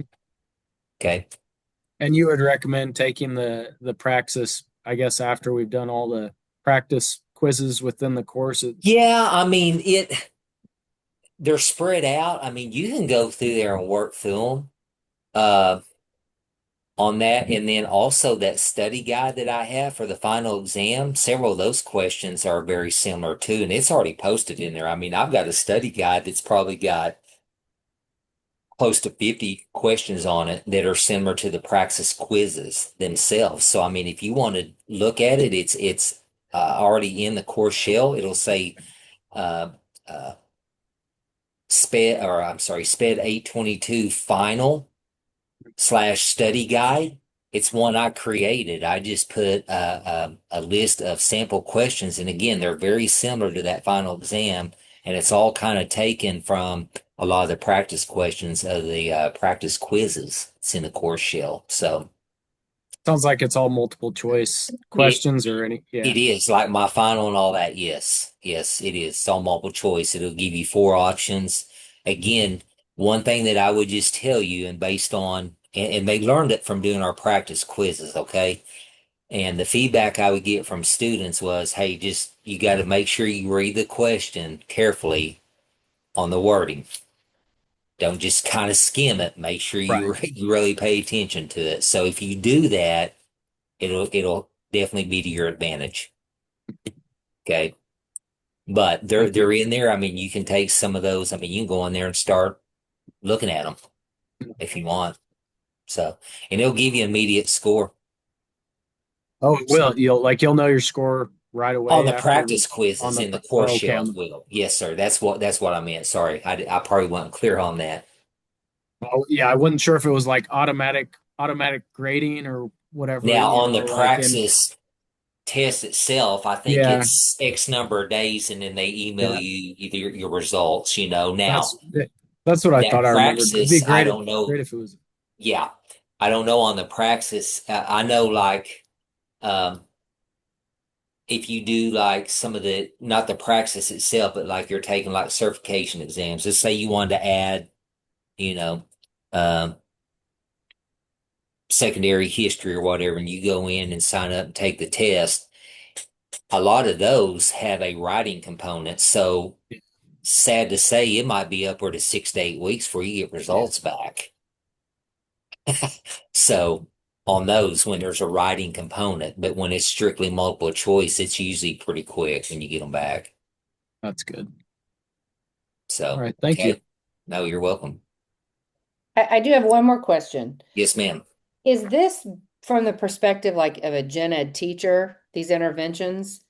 okay. And you would recommend taking the praxis, I guess, after we've done all the practice quizzes within the course. Yeah, I mean they're spread out. I mean, you can go through there and work through them on that. And then also that study guide that I have for the final exam, several of those questions are very similar too. And it's already posted in there. I mean, I've got a study guide that's probably got close to 50 questions on it that are similar to the Praxis quizzes themselves. So, I mean, if you want to look at it, it's already in the course shell. It'll say uh, uh, SPED 822 final / study guide. It's one I created. I just put a list of sample questions. And again, they're very similar to that final exam. And it's all kind of taken from a lot of the practice questions of the practice quizzes. It's in the course shell. So Sounds like it's all multiple choice it, questions or any. Yeah. it is like my final and all that. Yes. Yes, it is. It's all multiple choice. It'll give you four options. Again, one thing that I would just tell you, and based on, and they learned it from doing our practice quizzes, okay? And the feedback I would get from students was, hey, just you got to make sure you read the question carefully on the wording. Don't just kind of skim it. Make sure Right. you really pay attention to it. So if you do that, it'll definitely be to your advantage. Okay. But they're Thank you. they're in there. I mean, you can take some of those. I mean, you can go on there and start looking at them if you want. So, and it'll give you immediate score. Oh, it So will. You'll know your score right on away the after practice on quizzes the. in the course Oh, okay. shell, it will. Yes, sir. That's what I meant. Sorry, I probably wasn't clear on that. Oh, yeah, I wasn't sure if it was like automatic grading or whatever, Now, on the like in. praxis test itself, I think Yeah, it's X number of days, and then they email yeah. you either your results. Now, That's that's what I that thought I remembered. It'd be praxis, I great don't know. if it was. Yeah, I don't know on the praxis. I know like. Um, if you do like some of the not the praxis itself, but like you're taking like certification exams. Let's say you wanted to add, you know, um, secondary history or whatever, and you go in and sign up and take the test. A lot of those have a writing component. So sad to say, it might be upward of 6 to 8 weeks before you get Yeah, results back. So on those, when there's a writing component, but when it's strictly multiple choice, it's usually pretty quick when you get them back. that's good. All So, right, thank you. okay. No, you're welcome. I do have one more question. Yes, ma'am. Is this from the perspective like of a gen ed teacher, these interventions?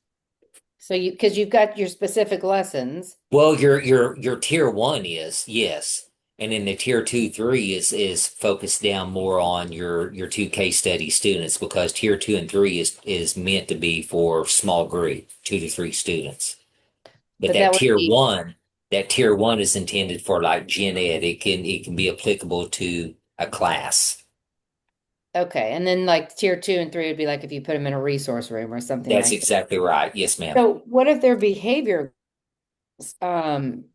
So because you've got your specific lessons. Well, your tier one is yes, and then the tier two, three is focused down more on your two case study students because tier two and three is meant to be for small group, 2 to 3 students. But But that would be that tier one is intended for like gen ed. It can be applicable to a class. okay. And then like tier 2 and 3 would be like if you put them in a resource room or something That's like that. exactly right. Yes, ma'am. So what if their behavior, um,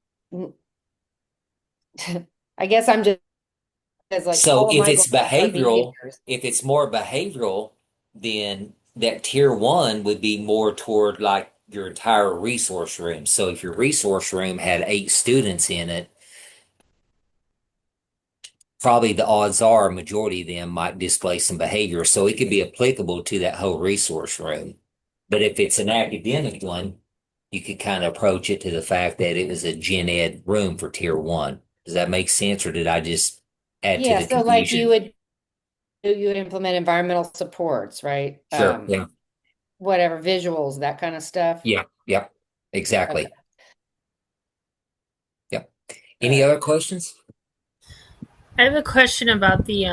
I guess I'm just as like So all of if my it's goals are behavioral, behaviors. if it's more behavioral, then that tier one would be more toward like your entire resource room. So if your resource room had 8 students in it, probably the odds are a majority of them might display some behavior. So it could be applicable to that whole resource room. But if it's an academic one, you could kind of approach it to the fact that it was a gen ed room for tier one. Does that make sense, or did I just add to Yeah. the So like confusion? you would implement environmental supports, right? Sure. Yeah. Whatever visuals, that kind of stuff. Yeah. Yep. Okay. Exactly. Yep. All Any right. other questions? I have a question about the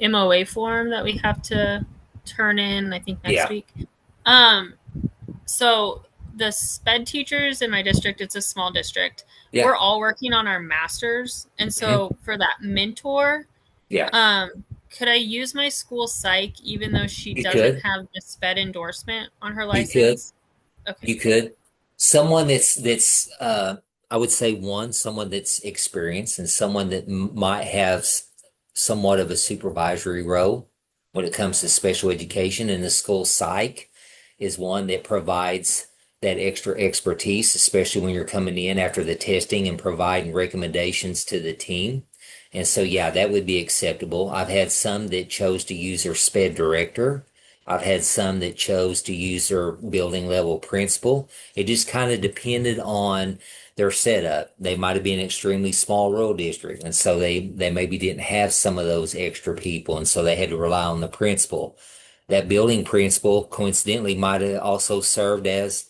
MOA form that we have to turn in, I think next Yeah. week. Um, so the SPED teachers in my district, it's a small district. Yeah. We're all working on our masters, and so for that mentor, Yeah. could I use my school psych even though she You doesn't could. have the SPED endorsement on her You could. license? Okay, You could. Someone that's I would say someone that's experienced and someone that might have somewhat of a supervisory role when it comes to special education in the school psych is one that provides that extra expertise, especially when you're coming in after the testing and providing recommendations to the team. And so, yeah, that would be acceptable. I've had some that chose to use their SPED director. I've had some that chose to use their building level principal. It just kind of depended on their setup. They might have been an extremely small rural district, and so they maybe didn't have some of those extra people, and so they had to rely on the principal. That building principal coincidentally might have also served as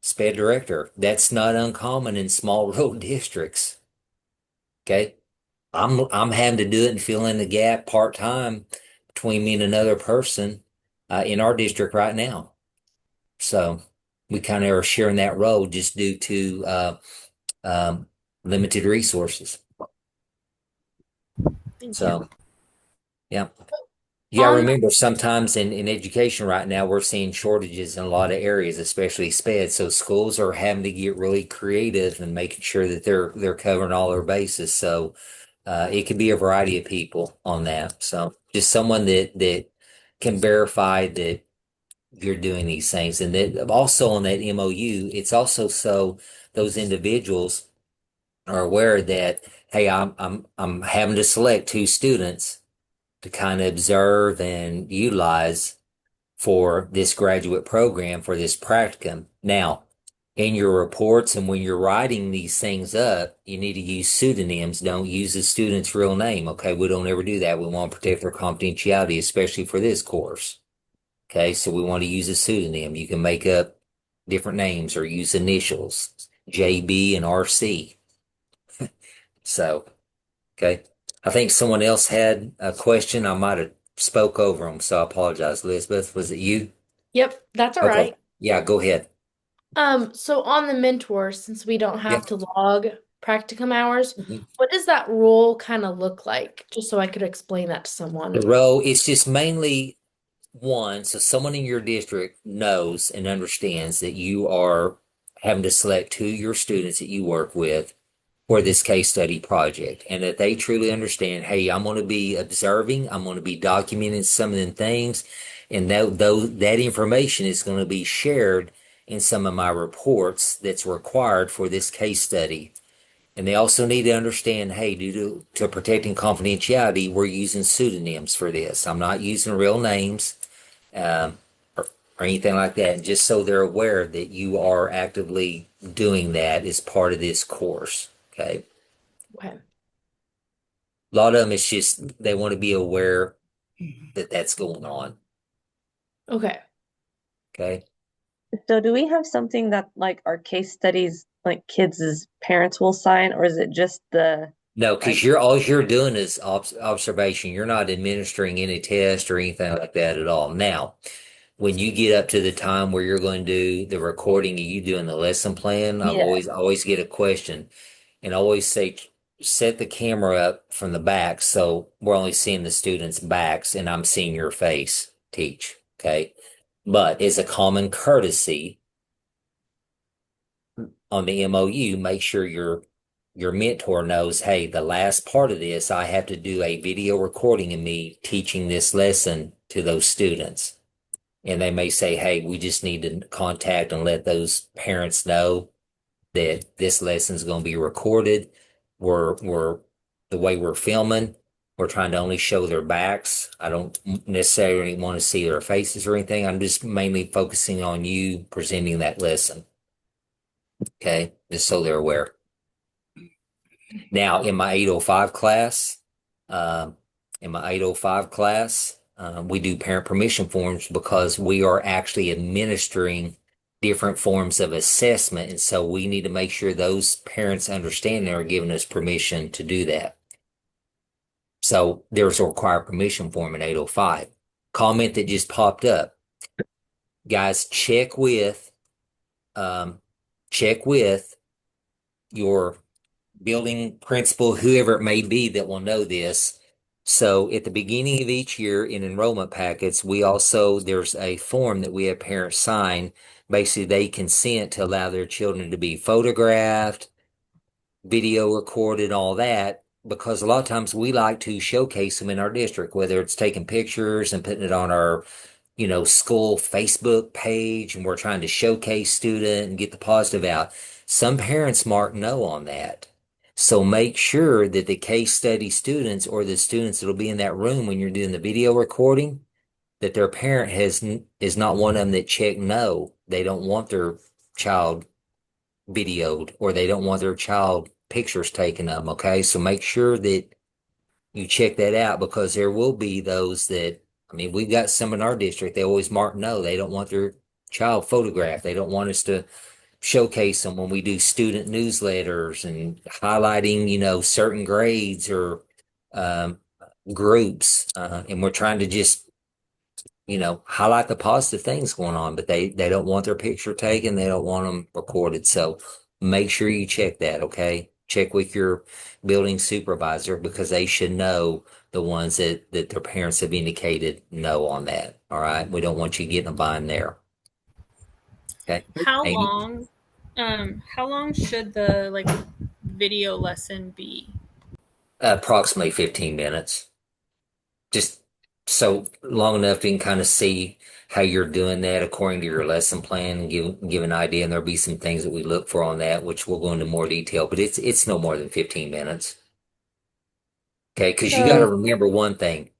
SPED director. That's not uncommon in small rural districts. Okay. I'm having to do it and fill in the gap part-time between me and another person in our district right now. So we kind of are sharing that role just due to um, limited resources. Thank you. So yeah. You gotta On remember sometimes in education right now, we're seeing shortages in a lot of areas, especially SPED. So schools are having to get really creative and making sure that they're covering all their bases. So it could be a variety of people on that. So just someone that can verify that you're doing these things. And that also on that MOU, it's also so those individuals are aware that, hey, I'm having to select two students to kind of observe and utilize for this graduate program for this practicum. Now, in your reports and when you're writing these things up, you need to use pseudonyms. Don't use the student's real name. Okay, we don't ever do that. We want to protect their confidentiality, especially for this course. Okay, so we want to use a pseudonym. You can make up different names or use initials, JB and RC. So, okay. I think someone else had a question. I might have spoke over them, so I apologize. Elizabeth, was it you? Yep, that's all Okay. right. Yeah, go ahead. So on the mentor, since we don't Yeah. have to log practicum hours, Mhm. what does that role kind of look like? Just so I could explain that to someone. The role, it's just mainly one, so someone in your district knows and understands that you are having to select two of your students that you work with for this case study project, and that they truly understand, hey, I'm going to be observing, I'm going to be documenting some of the things, and that information is going to be shared in some of my reports that's required for this case study. And they also need to understand, hey, due to protecting confidentiality, we're using pseudonyms for this. I'm not using real names um, or anything like that. And just so they're aware that you are actively doing that as part of this course. Okay. Okay. A lot of them, it's just they want to be aware that that's going on. Okay. Okay. So do we have something that like our case studies like kids' parents will sign, or is it just the No, because like all you're doing is observation. You're not administering any test or anything like that at all. Now, when you get up to the time where you're going to do the recording and you doing the lesson plan, I've yeah. always get a question and I always say set the camera up from the back so we're only seeing the students' backs and I'm seeing your face teach. Okay. But as a common courtesy on the MOU, make sure your mentor knows, hey, the last part of this, I have to do a video recording of me teaching this lesson to those students. And they may say, hey, we just need to contact and let those parents know that this lesson is going to be recorded. We're the way we're filming, we're trying to only show their backs. I don't necessarily want to see their faces or anything. I'm just mainly focusing on you presenting that lesson. Okay, just so they're aware. Now, in my 805 class, um, we do parent permission forms because we are actually administering different forms of assessment. And so we need to make sure those parents understand they are giving us permission to do that. So there's a required permission form in 805. Comment that just popped up. Guys, check with your building principal, whoever it may be that will know this. So at the beginning of each year in enrollment packets, there's a form that we have parents sign. Basically, they consent to allow their children to be photographed, video recorded, all that, because a lot of times we like to showcase them in our district, whether it's taking pictures and putting it on our school Facebook page, and we're trying to showcase student and get the positive out. Some parents mark no on that. So make sure that the case study students or the students that'll be in that room when you're doing the video recording, that their parent is not one of them that check no. They don't want their child videoed or they don't want their child pictures taken of them. Okay. So make sure that you check that out because there will be those that, I mean, we've got some in our district, they always mark no, they don't want their child photographed. They don't want us to showcase them when we do student newsletters and highlighting, certain grades or um, groups. And we're trying to just, highlight the positive things going on, but they don't want their picture taken. They don't want them recorded. So make sure you check that, okay? Check with your building supervisor because they should know the ones that their parents have indicated no on that. All right. We don't want you getting a bind there. Okay. How Amy? long how long should the like video lesson be? Approximately 15 minutes. Just so long enough you can kind of see how you're doing that according to your lesson plan and give an idea. And there'll be some things that we look for on that, which we'll go into more detail, but it's no more than 15 minutes. Okay, because you got to So, remember one thing.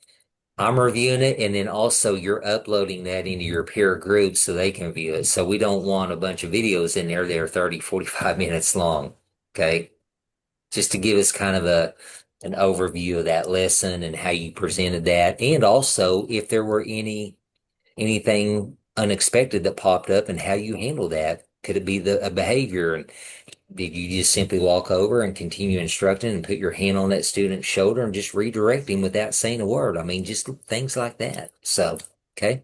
I'm reviewing it, and then also you're uploading that into your peer group so they can view it. So we don't want a bunch of videos in there that are 30, 45 minutes long. Okay. Just to give us kind of an overview of that lesson and how you presented that. And also if there were anything unexpected that popped up and how you handle that. Could it be a behavior? And did you just simply walk over and continue instructing and put your hand on that student's shoulder and just redirect him without saying a word? I mean, just things like that. So, okay.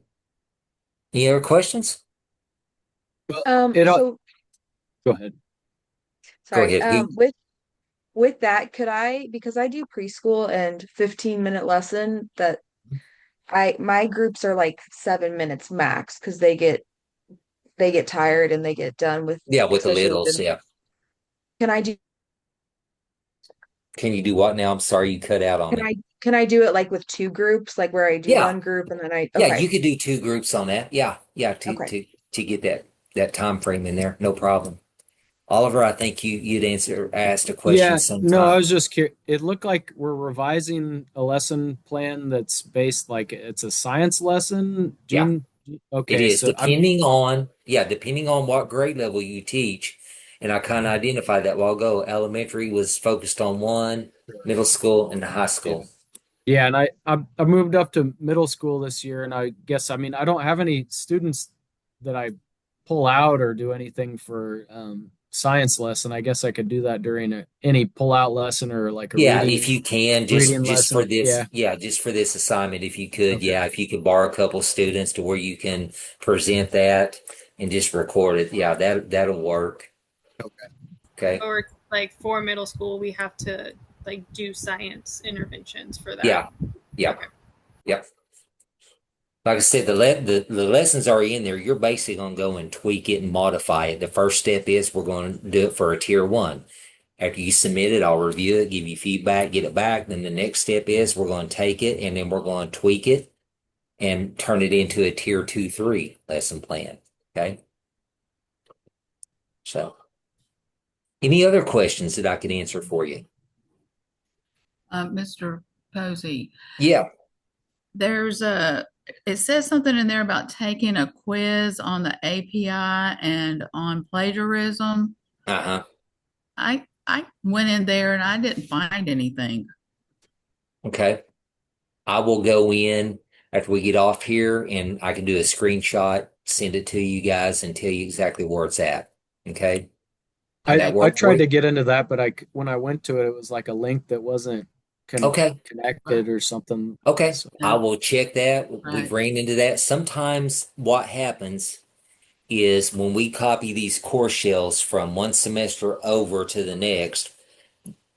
Any other questions? Well, um, it so go ahead. Go sorry. ahead, Pete. With that, could I, because I do preschool and 15-minute lesson that my groups are like 7 minutes max because they get tired and they get done with, Yeah, with the especially with littles. the, Yeah. can I do Can you do what now? I'm sorry you cut out on can me. I do it like with two groups, like where I do Yeah. one group and then Yeah, you okay. could do two groups on that. Yeah, yeah, Okay. to get that time frame in there, no problem. Oliver, I think you'd asked a question Yeah, no, I sometime. was just curious. It looked like we're revising a lesson plan that's based like it's a science lesson. Yeah, Gene, it okay, is so I'm depending on what grade level you teach. And I kind of identified that while ago. Elementary was focused on one, middle school, and high yeah. school. Yeah, and I moved up to middle school this year, and I guess I mean I don't have any students that I pull out or do anything for science lesson. I guess I could do that during any pull out lesson or like a Yeah, if reading you can, just reading just for lesson. this, Yeah. yeah, just for this assignment, if you could, Okay. yeah, if you could borrow a couple students to where you can present that and just record it, yeah, that'll work. Okay. Okay. Or like for middle school, we have to like do science interventions for that. Yeah. Yeah. Okay. Yep. Like I said, the lessons are in there. You're basically gonna go and tweak it and modify it. The first step is we're going to do it for a tier one. After you submit it, I'll review it, give you feedback, get it back. Then the next step is we're going to take it and then we're going to tweak it and turn it into a tier two, three lesson plan. Okay. So, any other questions that I could answer for you? Mr. Posey, Yeah. there's it says something in there about taking a quiz on the API and on plagiarism. Uh-huh. I went in there and I didn't find anything. Okay. I will go in after we get off here and I can do a screenshot, send it to you guys and tell you exactly where it's at. Okay. Would that I work for tried you? to get into that, but when I went to it, it was like a link that wasn't Okay. connected or something. Okay. So I will check that. We've Right. ran into that. Sometimes what happens is when we copy these course shells from one semester over to the next,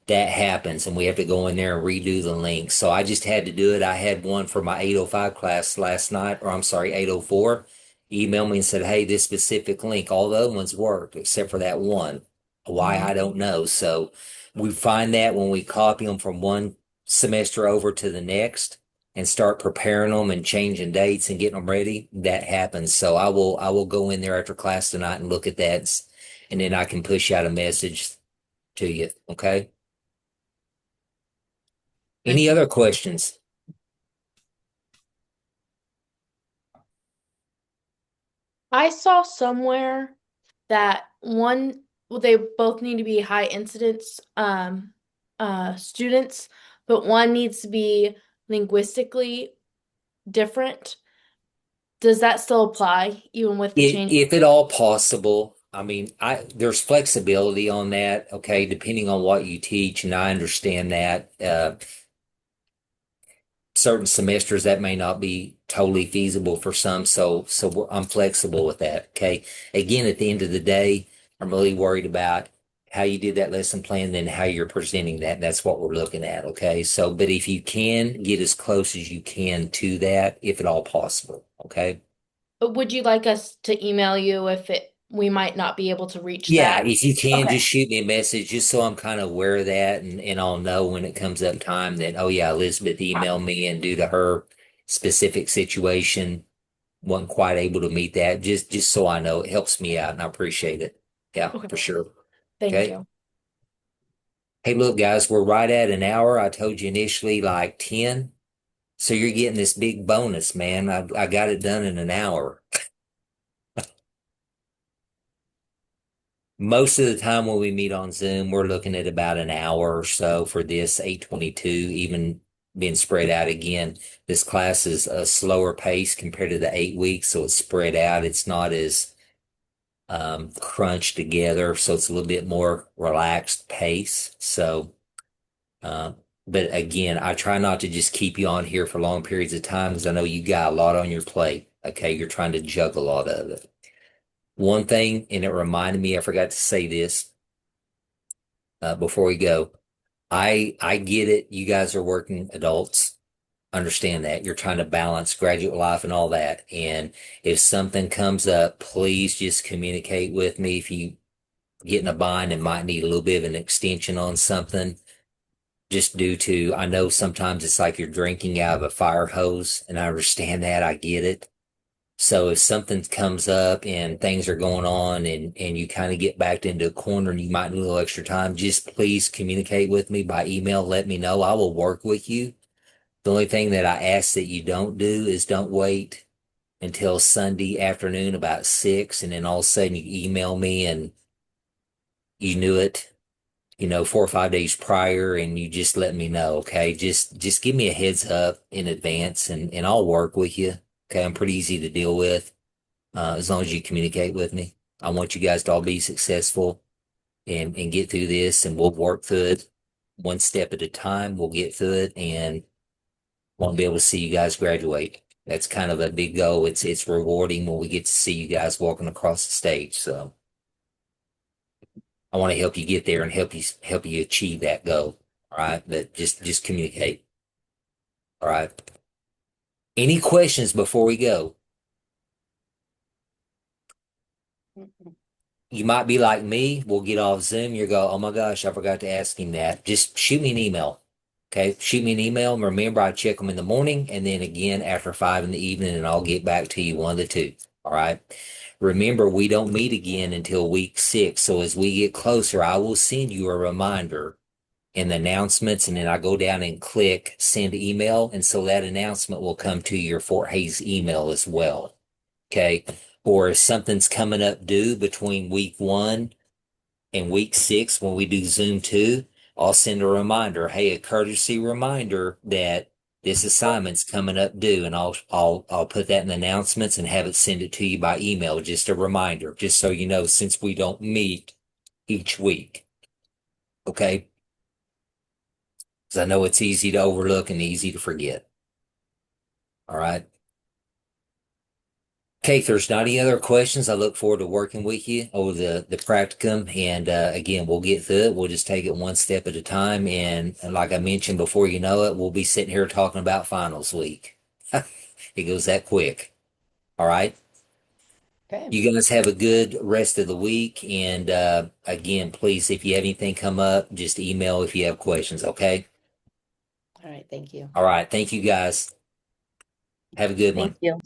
that happens and we have to go in there and redo the link. So I just had to do it. I had one for my 805 class last night, or I'm sorry, 804. Email me and said, hey, this specific link, all the other ones worked except for that one. Why, I don't know. So we find that when we copy them from one semester over to the next and start preparing them and changing dates and getting them ready, that happens. So I will go in there after class tonight and look at that and then I can push out a message to you. Okay. Thank Any you. other questions? I saw somewhere that well, they both need to be high incidence students, but one needs to be linguistically different. Does that still apply even with the change? If at all possible, I mean, there's flexibility on that, okay, depending on what you teach, and I understand that. Certain semesters that may not be totally feasible for some, so I'm flexible with that. Okay. Again, at the end of the day, I'm really worried about how you did that lesson plan, then how you're presenting that. That's what we're looking at. Okay. So, but if you can get as close as you can to that, if at all possible. Okay. But would you like us to email you if we might not be able to reach Yeah, that? if you can, Okay. just shoot me a message just so I'm kind of aware of that, and I'll know when it comes up time that, oh yeah, Elizabeth emailed me, and due to her specific situation, wasn't quite able to meet that. Just so I know, it helps me out and I appreciate it. Yeah, Okay. for sure. Thank Okay. you. Hey, look, guys, we're right at an hour. I told you initially like 10. So you're getting this big bonus, man. I got it done in an hour. Most of the time when we meet on Zoom, we're looking at about an hour or so for this 822, even being spread out again. This class is a slower pace compared to the 8 weeks, so it's spread out. It's not as crunched together, so it's a little bit more relaxed pace. So, uh, but again, I try not to just keep you on here for long periods of time because I know you got a lot on your plate. Okay, you're trying to juggle a lot of it. One thing, and it reminded me, I forgot to say this before we go. I get it. You guys are working adults. Understand that you're trying to balance graduate life and all that. And if something comes up, please just communicate with me. If you get in a bind and might need a little bit of an extension on something, just due to, I know sometimes it's like you're drinking out of a fire hose, and I understand that. I get it. So if something comes up and things are going on and you kind of get backed into a corner and you might need a little extra time, just please communicate with me by email. Let me know. I will work with you. The only thing that I ask that you don't do is don't wait until Sunday afternoon about 6 and then all of a sudden you email me and you knew it, 4 or 5 days prior, and you just let me know. Okay. Just give me a heads up in advance and I'll work with you. Okay. I'm pretty easy to deal with. As long as you communicate with me. I want you guys to all be successful and get through this, and we'll work through it one step at a time. We'll get through it and won't be able to see you guys graduate. That's kind of a big goal. It's rewarding when we get to see you guys walking across the stage. So I want to help you get there and help you achieve that goal. All right. But just communicate. All right. Any questions before we go? You might be like me. We'll get off Zoom. You go, oh my gosh, I forgot to ask him that. Just shoot me an email. Okay. Shoot me an email. And remember, I check them in the morning and then again after 5 in the evening, and I'll get back to you, one of the two. All right. Remember, we don't meet again until week 6. So as we get closer, I will send you a reminder in the announcements, and then I go down and click send email. And so that announcement will come to your Fort Hays email as well. Okay. Or if something's coming up due between week 1 and week 6 when we do Zoom 2, I'll send a reminder. Hey, a courtesy reminder that this assignment's coming up due, and I'll put that in the announcements and have it send it to you by email. Just a reminder, just so you know, since we don't meet each week. Okay? Because I know it's easy to overlook and easy to forget. All right. Okay, if there's not any other questions, I look forward to working with you over the practicum. And again, we'll get through it. We'll just take it one step at a time. And like I mentioned before, you know it, we'll be sitting here talking about finals week. It goes that quick. All right. Okay. You guys have a good rest of the week. And again, please, if you have anything come up, just email if you have questions. Okay. All right. Thank you. All right. Thank you guys. Have a good one. Thank you.